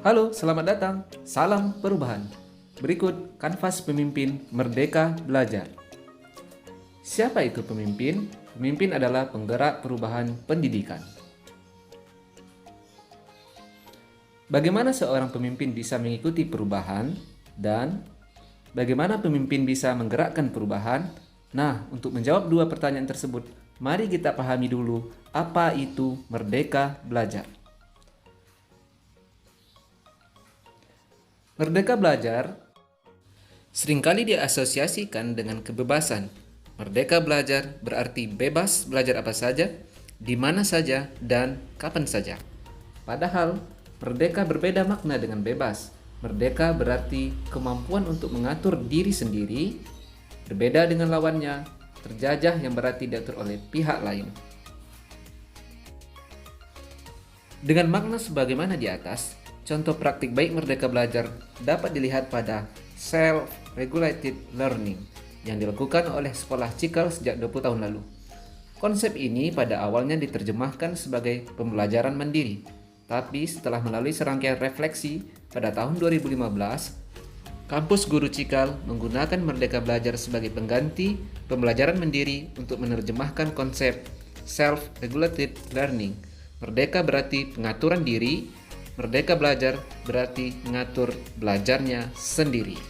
Halo, selamat datang. Salam perubahan. Berikut kanvas pemimpin Merdeka Belajar. Siapa itu pemimpin? Pemimpin adalah penggerak perubahan pendidikan. Bagaimana seorang pemimpin bisa mengikuti perubahan dan bagaimana pemimpin bisa menggerakkan perubahan? Nah, untuk menjawab dua pertanyaan tersebut, mari kita pahami dulu apa itu Merdeka Belajar. Merdeka Belajar seringkali diasosiasikan dengan kebebasan. Merdeka belajar berarti bebas belajar apa saja, di mana saja, dan kapan saja. Padahal, merdeka berbeda makna dengan bebas. Merdeka berarti kemampuan untuk mengatur diri sendiri, berbeda dengan lawannya, terjajah yang berarti diatur oleh pihak lain. Dengan makna sebagaimana di atas, contoh praktik baik Merdeka Belajar dapat dilihat pada self-regulated learning yang dilakukan oleh sekolah Cikal sejak 20 tahun lalu. Konsep ini pada awalnya diterjemahkan sebagai pembelajaran mandiri, tapi setelah melalui serangkaian refleksi pada tahun 2015, kampus Guru Cikal menggunakan Merdeka Belajar sebagai pengganti pembelajaran mandiri untuk menerjemahkan konsep self-regulated learning. Merdeka berarti pengaturan diri, Merdeka Belajar berarti mengatur belajarnya sendiri.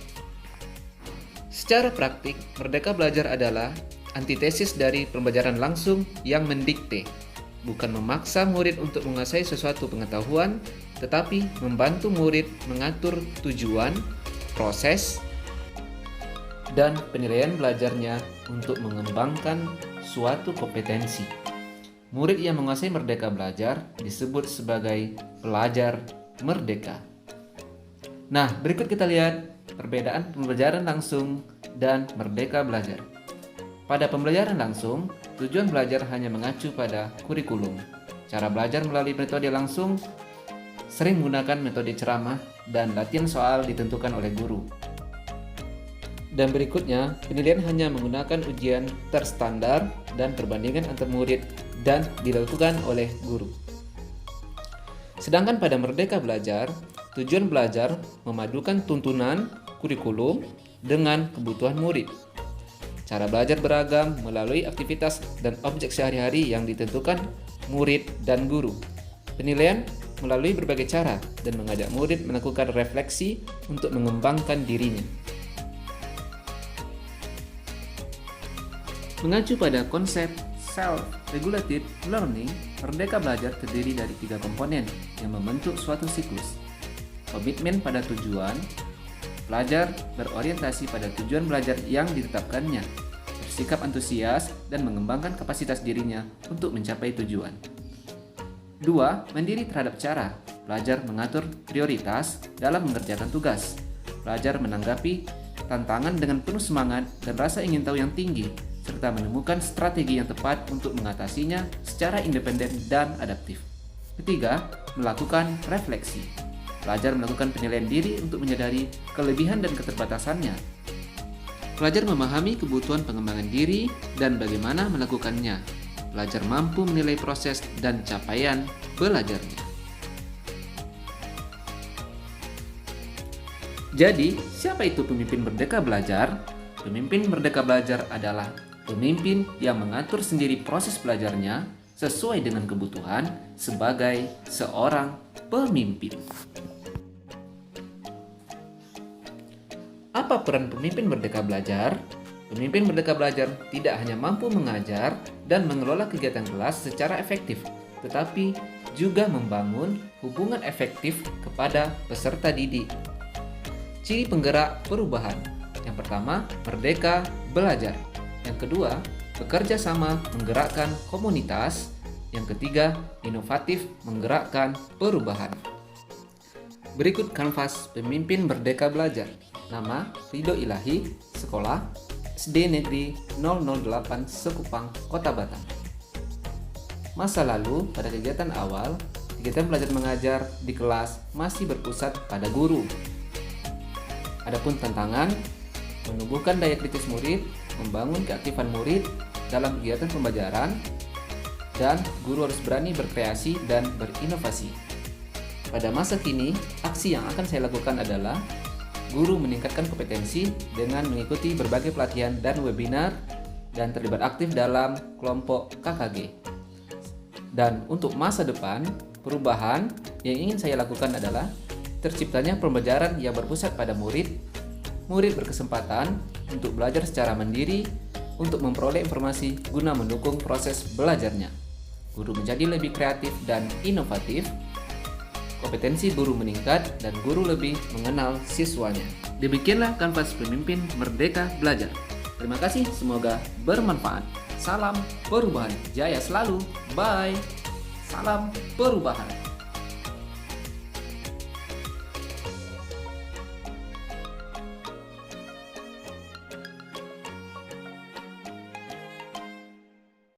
Secara praktik, Merdeka Belajar adalah antitesis dari pembelajaran langsung yang mendikte, bukan memaksa murid untuk menguasai sesuatu pengetahuan, tetapi membantu murid mengatur tujuan, proses, dan penilaian belajarnya untuk mengembangkan suatu kompetensi. Murid yang menguasai Merdeka Belajar disebut sebagai pelajar merdeka. Nah, berikut kita lihat perbedaan pembelajaran langsung dan Merdeka Belajar. Pada pembelajaran langsung, tujuan belajar hanya mengacu pada kurikulum. Cara belajar melalui metode langsung sering menggunakan metode ceramah dan latihan soal ditentukan oleh guru. Dan berikutnya, penilaian hanya menggunakan ujian terstandar dan perbandingan antar murid dan dilakukan oleh guru. Sedangkan pada Merdeka Belajar, tujuan belajar memadukan tuntunan kurikulum dengan kebutuhan murid. Cara belajar beragam melalui aktivitas dan objek sehari-hari yang ditentukan murid dan guru. Penilaian melalui berbagai cara dan mengajak murid melakukan refleksi untuk mengembangkan dirinya. Mengacu pada konsep self-regulated learning, Merdeka Belajar terdiri dari 3 komponen yang membentuk suatu siklus. Komitmen pada tujuan, pelajar berorientasi pada tujuan belajar yang ditetapkannya, bersikap antusias dan mengembangkan kapasitas dirinya untuk mencapai tujuan. 2. Mandiri terhadap cara, pelajar mengatur prioritas dalam mengerjakan tugas. Pelajar menanggapi tantangan dengan penuh semangat dan rasa ingin tahu yang tinggi, serta menemukan strategi yang tepat untuk mengatasinya secara independen dan adaptif. Ketiga, melakukan refleksi. Pelajar melakukan penilaian diri untuk menyadari kelebihan dan keterbatasannya. Pelajar memahami kebutuhan pengembangan diri dan bagaimana melakukannya. Pelajar mampu menilai proses dan capaian belajarnya. Jadi, siapa itu pemimpin Merdeka Belajar? Pemimpin Merdeka Belajar adalah pemimpin yang mengatur sendiri proses belajarnya sesuai dengan kebutuhan sebagai seorang pemimpin. Apa peran pemimpin Merdeka Belajar? Pemimpin Merdeka Belajar tidak hanya mampu mengajar dan mengelola kegiatan kelas secara efektif, tetapi juga membangun hubungan efektif kepada peserta didik. Ciri penggerak perubahan. Yang pertama, merdeka belajar. Yang kedua, bekerja sama menggerakkan komunitas. Yang ketiga, inovatif menggerakkan perubahan. Berikut kanvas pemimpin Merdeka Belajar. Nama, Ridho Ilahi, sekolah, SD Negeri 008 Sekupang, Kota Batam. Masa lalu, pada kegiatan awal, kegiatan belajar mengajar di kelas masih berpusat pada guru. Adapun tantangan, menumbuhkan daya kritis murid, membangun keaktifan murid dalam kegiatan pembelajaran, dan guru harus berani berkreasi dan berinovasi. Pada masa kini, aksi yang akan saya lakukan adalah guru meningkatkan kompetensi dengan mengikuti berbagai pelatihan dan webinar dan terlibat aktif dalam kelompok KKG. Dan untuk masa depan, perubahan yang ingin saya lakukan adalah terciptanya pembelajaran yang berpusat pada murid berkesempatan untuk belajar secara mandiri untuk memperoleh informasi guna mendukung proses belajarnya. Guru menjadi lebih kreatif dan inovatif, kompetensi guru meningkat, dan guru lebih mengenal siswanya. Demikianlah kanvas pemimpin Merdeka Belajar. Terima kasih, semoga bermanfaat. Salam perubahan, jaya selalu. Bye. Salam perubahan.